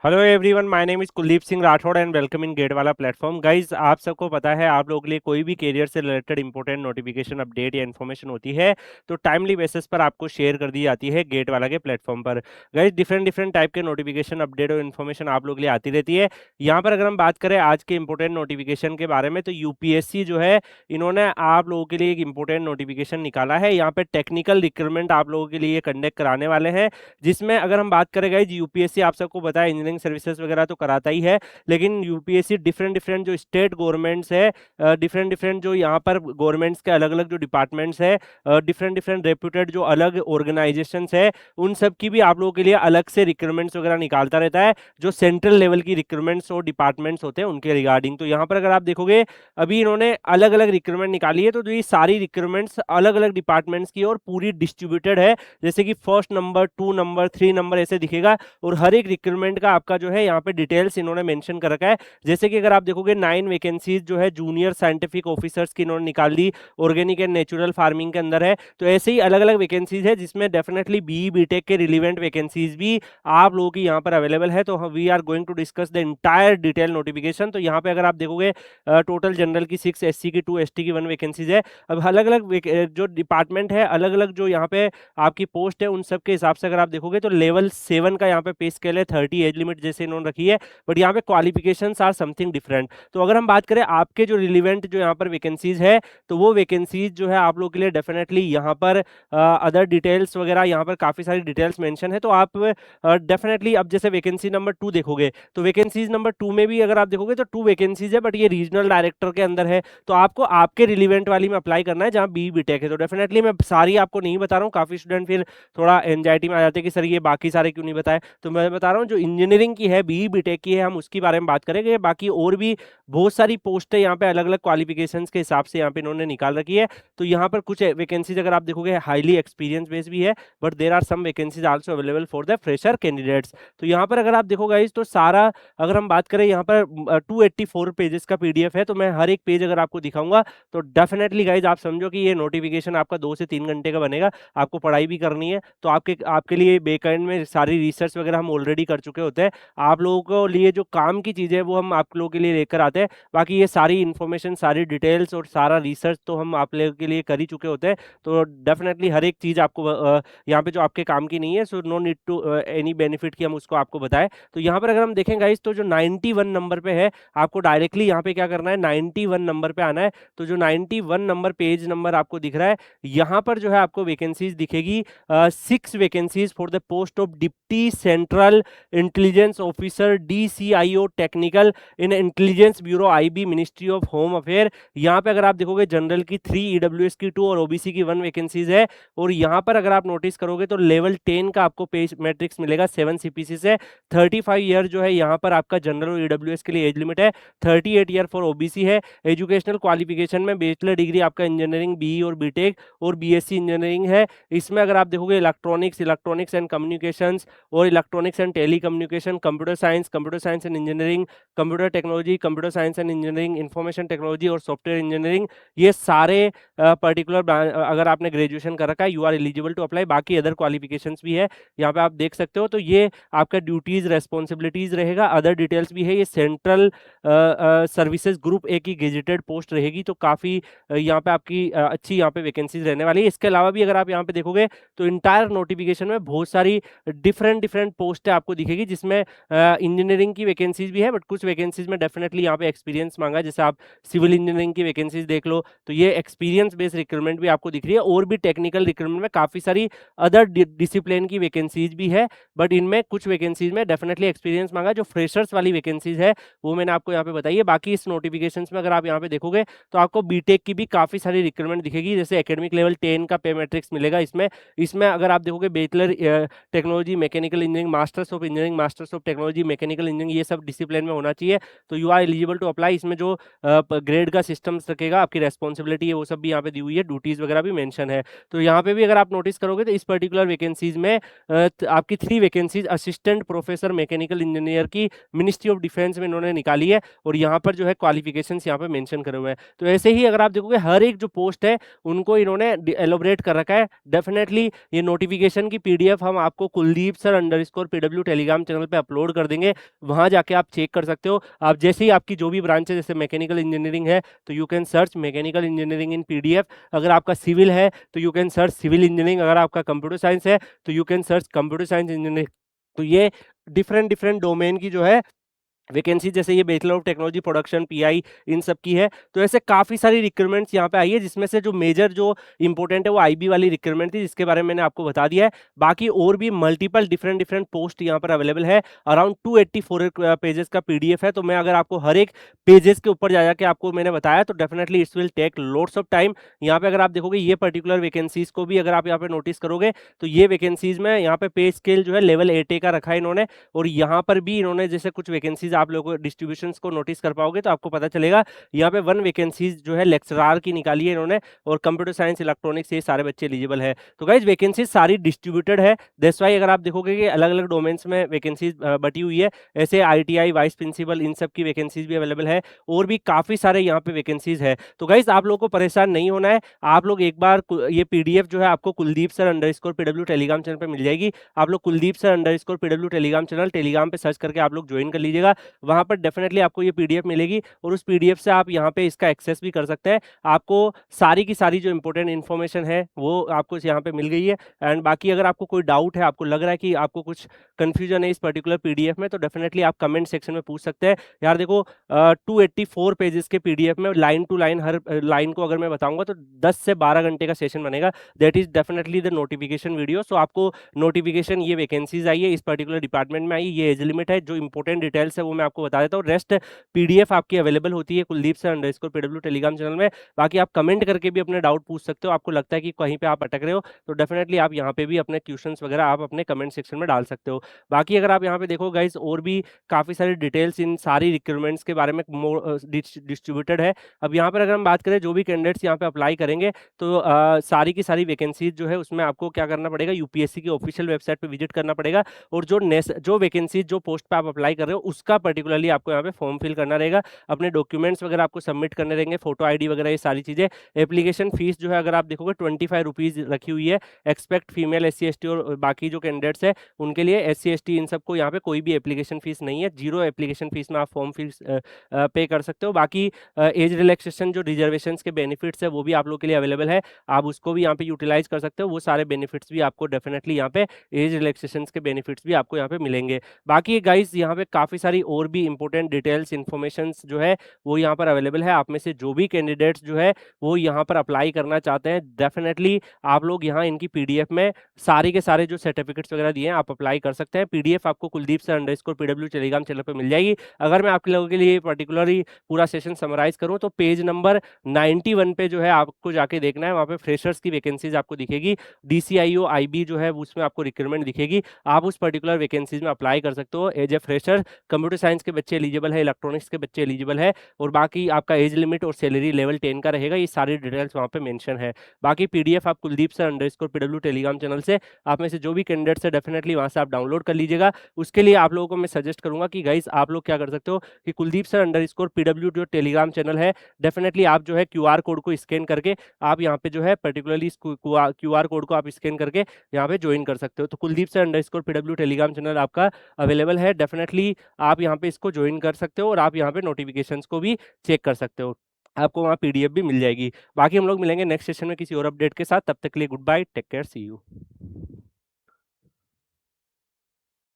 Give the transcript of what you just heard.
Hello everyone, my name is Kuldeep Singh Rathore and welcome in GATE वाला platform. Guys, आप सबको पता है, आप लोगों के लिए कोई भी कैरियर से रिलेटेड इंपॉर्टेंट नोटिफिकेशन, अपडेट या इन्फॉर्मेशन होती है तो टाइमली बेसिस पर आपको शेयर कर दी जाती है गेट वाला के प्लेटफॉर्म पर। गाइज, डिफरेंट डिफरेंट टाइप के नोटिफिकेशन, अपडेट और इन्फॉर्मेशन आप लोग के लिए आती रहती है। यहाँ पर अगर हम बात करें आज के इंपॉर्टेंट नोटिफिकेशन के बारे में, तो यूपीएससी जो है, इन्होंने आप लोगों के लिए एक इंपॉर्टेंट नोटिफिकेशन निकाला है। यहाँ पे टेक्निकल रिक्रूटमेंट आप लोगों के लिए कंडक्ट कराने वाले हैं, जिसमें अगर हम बात करें गाइज, यूपीएससी आप सबको पता है इंजीनियरिंग सर्विसेज वगैरह तो कराता ही है, लेकिन यूपीएससी डिफरेंट डिफरेंट जो स्टेट गवर्नमेंट्स है, डिफरेंट डिफरेंट जो यहाँ पर गवर्नमेंट्स के अलग अलग जो डिपार्टमेंट्स है, डिफरेंट डिफरेंट रेप्यूटेड जो अलग ऑर्गेनाइजेशंस है, उन सब की भी आप लोगों के लिए अलग से रिक्रूटमेंट्स वगैरह निकालता रहता है, जो सेंट्रल लेवल की रिक्रूटमेंट्स और डिपार्टमेंट्स होते हैं उनके रिगार्डिंग। तो यहाँ पर अगर आप देखोगे, अभी इन्होंने अलग अलग रिक्रूटमेंट निकाली है, तो जो ये सारी रिक्रूटमेंट्स अलग अलग डिपार्टमेंट्स की और पूरी डिस्ट्रीब्यूटेड है, जैसे कि फर्स्ट नंबर, 2 नंबर, 3 नंबर ऐसे दिखेगा, और हर एक रिक्रूटमेंट का आपका जो है यहाँ पे डिटेल्स इन्होंने मेंशन कर रखा है। जैसे कि अगर आप देखोगे, 9 वैकेंसीज जो है जूनियर साइंटिफिक ऑफिसर्स की इन्होंने निकाल दी, ऑर्गेनिक एंड नेचुरल फार्मिंग के अंदर है। तो ऐसे ही अलग अलग वैकेंसीज है, जिसमें डेफिनेटली बी बीटेक के रिलीवेंट वैकेंसीज भी आप लोगों की यहाँ पर अवेलेबल है। तो we are going to discuss the entire detail notification. तो यहाँ पे अगर आप देखोगे, टोटल जनरल की 6, एससी की 2, एसटी की 1 वैकेंसीज है। अब अलग अलग जो डिपार्टमेंट है, अलग अलग जो यहाँ पे आपकी पोस्ट है, उन सब के हिसाब से अगर आप देखोगे, तो लेवल 7 का यहाँ पे पे स्केल है, 30 एज लिमिट जैसे इन्होंने रखी है, बट यहाँ पे क्वालिफिकेशंस आर समथिंग डिफरेंट। तो अगर हम बात करें आपके जो रिलीवेंट जो यहाँ पर वैकेंसीज है, तो वो वैकेंसीज जो है आप लोग के लिए डेफिनेटली यहाँ पर अदर डिटेल्स वगैरह, यहाँ पर काफी सारी डिटेल्स मेंशन है। तो आप डेफिनेटली अब जैसे वैकेंसी नंबर 2 देखोगे, तो वैकेंसीज नंबर 2 में भी अगर आप देखोगे तो 2 वैकेंसीज है, बट ये रीजनल डायरेक्टर के अंदर है। तो आपको आपके रिलीवेंट वाली में अप्लाई करना है, जहाँ बी बीटेक है। तो डेफिनेटली मैं सारी आपको नहीं बता रहा हूँ, काफी स्टूडेंट फिर थोड़ा एंजाइटी में आ जाते हैं कि सर ये बाकी सारे क्यों नहीं बताए। तो मैं बता रहा हूँ, जो इंजीनियरिंग की है, बी बीटेक की है, हम उसके बारे में बात करेंगे। बाकी और भी बहुत सारी पोस्टें यहाँ पे अलग अलग क्वालिफिकेशंस के हिसाब से यहाँ पे इन्होंने निकाल रखी है। तो यहाँ पर कुछ वैकेंसीज अगर आप देखोगे, हाईली एक्सपीरियंस बेस भी है, but there are some vacancies also available for the fresher candidates. तो यहाँ पर अगर आप देखो गाइस, तो सारा अगर हम बात करें, यहाँ पर 284 पेजेस का पीडीएफ है। तो मैं हर एक पेज अगर आपको दिखाऊंगा, तो डेफिनेटली गाइज आप समझो कि ये नोटिफिकेशन आपका 2 से 3 घंटे का बनेगा। आपको पढ़ाई भी करनी है, तो आपके आपके लिए बैकएंड में सारी रिसर्च वगैरह हम ऑलरेडी कर चुके होते हैं। आप लोगों को लिए जो काम की चीज़ें वो हम आप लोगों के लिए लेकर आते हैं। बाकी ये सारी इन्फॉर्मेशन, सारी डिटेल्स और सारा रिसर्च तो हम आप लोगों के लिए कर ही चुके होते हैं। तो डेफिनेटली हर एक चीज़ आपको यहाँ पे जो आपके काम की नहीं है, so no need to any benefit की हम उसको आपको बताएं। तो यहाँ पर अगर हम देखें गाइस, तो जो 91 नंबर पे है, आपको डायरेक्टली यहाँ पे क्या करना है, 91 नंबर पे आना है। तो जो 91 नंबर पेज नंबर आपको दिख रहा है, यहाँ पर जो है आपको वैकेंसीज दिखेगी, 6 vacancies for the post of deputy central intelligence officer, DCIO technical in intelligence bureau, IB, ministry of home affair. यहाँ पे अगर आप देखोगे, जनरल की 3, EWS की 2 और OBC की 1 वैकेंसीज है। और यहाँ पर अगर आप नोटिस करोगे, तो लेवल 10 का आपको पे मैट्रिक्स मिलेगा 7 CPC से। 35 ईयर जो है यहाँ पर आपका जनरल और EWS के लिए एज लिमिट है। 38 ईयर फॉर OBC है। एजुकेशनल क्वालिफिकेशन में बैचलर डिग्री आपका इंजीनियरिंग, BE और बीटेक और BSc इंजीनियरिंग है। इसमें अगर आप देखोगे, इलेक्ट्रॉनिक्स एंड कम्युनिकेशंस और electronics and telecommunication, computer science and engineering, computer technology, computer science and engineering, information technology और सॉफ्टवेयर इंजीनियरिंग, ये सारे पर्टिकुलर अगर आपने ग्रेजुएशन कर रखा है, you are eligible to apply. बाकी अदर क्वालिफिकेशंस भी है, यहाँ पे आप देख सकते हो। तो ये आपका ड्यूटीज रेस्पॉन्सिबिलिटीज रहेगा, अदर डिटेल्स भी है। ये सेंट्रल सर्विसेज ग्रुप ए की गेजेटेड पोस्ट रहेगी। तो काफी यहाँ पे आपकी अच्छी यहाँ पे वैकेंसीज रहने वाली है। इसके अलावा भी अगर आप यहाँ पे देखोगे, तो इंटायर नोटिफिकेशन में बहुत सारी डिफरेंट डिफरेंट पोस्टें आपको दिखेगी, जिसमें इंजीनियरिंग की वैकेंसीज भी है, बट कुछ वैकेंसीज में डेफिनेटली यहाँ पे एक्सपीरियंस मांगा है। जैसे आप सिविल इंजीनियरिंग की वैकेंसीज देख लो, तो ये एक्सपीरियंस बेस्ड रिक्रूटमेंट भी आपको दिख रही है। और भी टेक्निकल रिक्रूटमेंट में काफी सारी अदर डिसिप्लिन की वैकेंसीज भी है, बट इनमें कुछ वैकेंसीज में डेफिनेटली एक्सपीरियंस मांगा। जो फ्रेशर्स वाली वैकेंसीज है, वो मैंने आपको यहाँ पे बताई है। बाकी इस नोटिफिकेशन में अगर आप यहाँ पे देखोगे, तो आपको बीटेक की भी काफी सारी रिक्रूटमेंट दिखेगी। जैसे एकेडमिक लेवल 10 का पे मैट्रिक्स मिलेगा इसमें। इसमें अगर आप देखोगे, bachelor technology, mechanical engineering, masters of engineering, masters of technology, mechanical engineering, ये सब डिसिप्लिन में होना चाहिए, तो you are eligible to apply. इसमें जो ग्रेड का सिस्टम्स रखेगा, आपकी रेस्पॉन्सिबिलिटी है, वो सब भी यहाँ पे दी हुई है, ड्यूटीज वगैरह भी मेंशन है। तो यहाँ पे भी अगर आप नोटिस करोगे तो इस पर्टिकुलर वैकेंसीज में आपकी 3 vacancies assistant professor mechanical engineer की मिनिस्ट्री ऑफ डिफेंस में इन्होंने निकाली है, और यहाँ पर जो है क्वालिफिकेशंस यहाँ पे मेंशन करे हुए हैं। तो ऐसे ही अगर आप देखोगे हर एक जो पोस्ट है उनको इन्होंने एलोबरेट कर रखा है। डेफिनेटली ये नोटिफिकेशन की पीडीएफ हम आपको Kuldeep sir underscore PW Telegram channel पे अपलोड कर देंगे, वहां जाके आप चेक कर सकते हो। आप जैसे ही आपकी जो भी ब्रांच है, जैसे मैकेनिकल इंजीनियरिंग है तो you can search mechanical engineering in PDF, अगर आपका सिविल है तो you can search civil engineering, अगर आपका कंप्यूटर साइंस है तो you can search computer science engineering. तो ये डिफरेंट डिफरेंट डोमेन की जो है वैकेंसी, जैसे ये bachelor of technology production PI, इन सब की है। तो ऐसे काफी सारी रिक्रूटमेंट्स यहाँ पे आई है, जिसमें से जो मेजर जो इंपॉर्टेंट है वो आईबी वाली रिक्रूटमेंट थी, जिसके बारे में मैंने आपको बता दिया है। बाकी और भी मल्टीपल डिफरेंट डिफरेंट पोस्ट यहाँ पर अवेलेबल है। अराउंड 284 पेजेस का पीडीएफ है, तो मैं अगर आपको हर एक पेजेस के ऊपर जा जाके आपको मैंने बताया तो definitely it's will take loads of time. यहाँ पे अगर आप देखोगे ये पर्टिकुलर वैकेंसीज को भी अगर आप यहाँ पे नोटिस करोगे तो ये वैकेंसीज में यहाँ पे पे स्केल जो है लेवल 8A का रखा है इन्होंने, और यहाँ पर भी इन्होंने जैसे कुछ वैकेंसीज आप लोगों को डिस्ट्रीब्यूशन को नोटिस कर पाओगे तो आपको पता चलेगा। यहाँ पे 1 वैकेंसीज जो है लेक्चरार की निकाली है इन्होंने, और कंप्यूटर साइंस इलेक्ट्रॉनिक्स ये सारे बच्चे एलिजिबल है। तो गाइज वैकेंसीज सारी डिस्ट्रीब्यूटेड है, दैट्स व्हाई अगर आप देखोगे कि अलग अलग डोमेन्स में वैकेंसीज बटी हुई है। ऐसे आईटीआई, वाइस प्रिंसिपल, इन सब की वैकेंसीज भी अवेलेबल है, और भी काफी सारे यहाँ पे वैकेंसीज है। तो गाइज आप लोगों को परेशान नहीं होना है, आप लोग एक बार ये पीडीएफ जो है आपको Kuldeep sir underscore PW Telegram channel पे मिल जाएगी। आप लोग Kuldeep sir underscore PW Telegram channel Telegram पे सर्च करके आप लोग ज्वाइन कर लीजिएगा, वहां पर डेफिनेटली आपको ये पीडीएफ मिलेगी, और उस पीडीएफ से आप यहाँ पे इसका एक्सेस भी कर सकते हैं। आपको सारी की सारी जो इंपॉर्टेंट इन्फॉर्मेशन है वो आपको यहाँ पे मिल गई है। एंड बाकी अगर आपको कोई डाउट है, आपको लग रहा है कि आपको कुछ कंफ्यूजन है इस पर्टिकुलर पीडीएफ में, तो डेफिनेटली आप कमेंट सेक्शन में पूछ सकते हैं। यार देखो 284 पेजेस के पीडीएफ में लाइन टू लाइन, हर लाइन को अगर मैं बताऊंगा तो 10 से 12 घंटे का सेशन बनेगा। That is definitely the notification video. So आपको नोटिफिकेशन, ये वैकेंसीज आई है, इस पर्टिकुलर डिपार्टमेंट में आई, ये एज लिमिट है, जो इंपॉर्टेंट डिटेल्स है वो मैं आपको बता देता हूँ। रेस्ट पीडीएफ आपकी अवेलेबल होती है Kuldeep sir underscore PW Telegram channel में। बाकी आप कमेंट करके भी अपने डाउट पूछ सकते हो, आपको लगता है कि कहीं पे आप अटक रहे हो तो डेफिनेटली आप यहाँ पे भी अपने क्वेश्चंस वगैरह आप अपने कमेंट सेक्शन में डाल सकते हो। बाकी अगर आप यहाँ पे देखो गाइज, और भी काफी सारी डिटेल्स इन सारी रिक्रूटमेंट्स के बारे में डिस्ट्रीब्यूटेड है। अब यहाँ पर अगर हम बात करें जो भी कैंडिडेट्स यहाँ पे अप्लाई करेंगे तो सारी की सारी वैकेंसीज जो है उसमें आपको क्या करना पड़ेगा, यूपीएससी की ऑफिशियल वेबसाइट पे विजिट करना पड़ेगा, और जो वैकेंसीज जो पोस्ट पे आप अप्लाई कर रहे हो उसका पर्टिकुलरली आपको यहाँ पे फॉर्म फिल करना रहेगा। अपने डॉक्यूमेंट्स वगैरह आपको सबमिट करने रहेंगे, फोटो आईडी वगैरह ये सारी चीजें। एप्लीकेशन फीस जो है अगर आप देखोगे 25 रुपीज रखी हुई है। एक्सपेक्ट फीमेल एससी एसटी और बाकी जो कैंडिडेट्स है उनके लिए, एससी एसटी इन सबको यहाँ पे कोई भी एप्लीकेशन फीस नहीं है, 0 एप्लीकेशन फीस में आप फॉर्म फीस पे कर सकते हो। बाकी एज रिलैक्सेशन, जो रिजर्वेशन के बेनिफिट्स है वो भी आप लोग के लिए अवेलेबल है, आप उसको भी यहाँ पे यूटिलाइज कर सकते हो। वो सारे बेनिफिट्स भी आपको डेफिनेटली यहाँ पे, एज रिलैक्सेशन के बेनिफिट्स भी आपको यहाँ पे मिलेंगे। बाकी गाइज यहाँ पे काफी सारी और भी इंपॉर्टेंट डिटेल्स इन्फॉर्मेशन जो है वो यहाँ पर अवेलेबल है। आप में से जो भी कैंडिडेट्स जो है वो यहाँ पर अप्लाई करना चाहते हैं, डेफिनेटली आप लोग यहाँ इनकी पीडीएफ में सारे के सारे जो सर्टिफिकेट्स वगैरह दिए हैं आप अप्लाई कर सकते हैं। पीडीएफ आपको Kuldeep sir underscore PW Telegram channel पर मिल जाएगी। अगर मैं आप लोगों के लिए पर्टिकुलरली पूरा सेशन समराइज करूँ तो पेज नंबर 91 पे जो है आपको जाके देखना है, वहाँ पे फ्रेशर्स की वैकेंसीज आपको दिखेगी, डीसीआईओ आईबी जो है उसमें आपको रिक्रूटमेंट दिखेगी। आप उस पर्टिकुलर वैकेंसीज में अप्लाई कर सकते हो as a fresher. Computer science के बच्चे एलिजिबल है, इलेक्ट्रॉनिक्स के बच्चे एलिजिबल है, और बाकी आपका एज लिमिट और सैलरी लेवल 10 का रहेगा। ये सारी डिटेल्स वहाँ पे मेंशन है। बाकी पीडीएफ आप Kuldeep sir underscore PW Telegram channel से, आप में से जो भी कैंडिडेट्स है डेफिनेटली वहाँ से आप डाउनलोड कर लीजिएगा। उसके लिए आप लोगों को मैं सजेस्ट करूंगा कि गाइस आप लोग क्या कर सकते हो कि कुलदीप सर अंडरस्कोर पीडब्ल्यू जो टेलीग्राम चैनल है, डेफिनेटली आप जो है क्यूआर कोड को स्कैन करके आप यहाँ पे जो है पर्टिकुलरली क्यूआर कोड को आप स्कैन करके यहाँ पे ज्वाइन कर सकते हो। तो Kuldeep sir underscore PW Telegram channel आपका अवेलेबल है, डेफिनेटली आप यहाँ पे इसको ज्वाइन कर सकते हो, और आप यहाँ पे नोटिफिकेशंस को भी चेक कर सकते हो, आपको वहाँ पीडीएफ भी मिल जाएगी। बाकी हम लोग मिलेंगे नेक्स्ट सेशन में किसी और अपडेट के साथ, तब तक के लिए goodbye, take care, see you.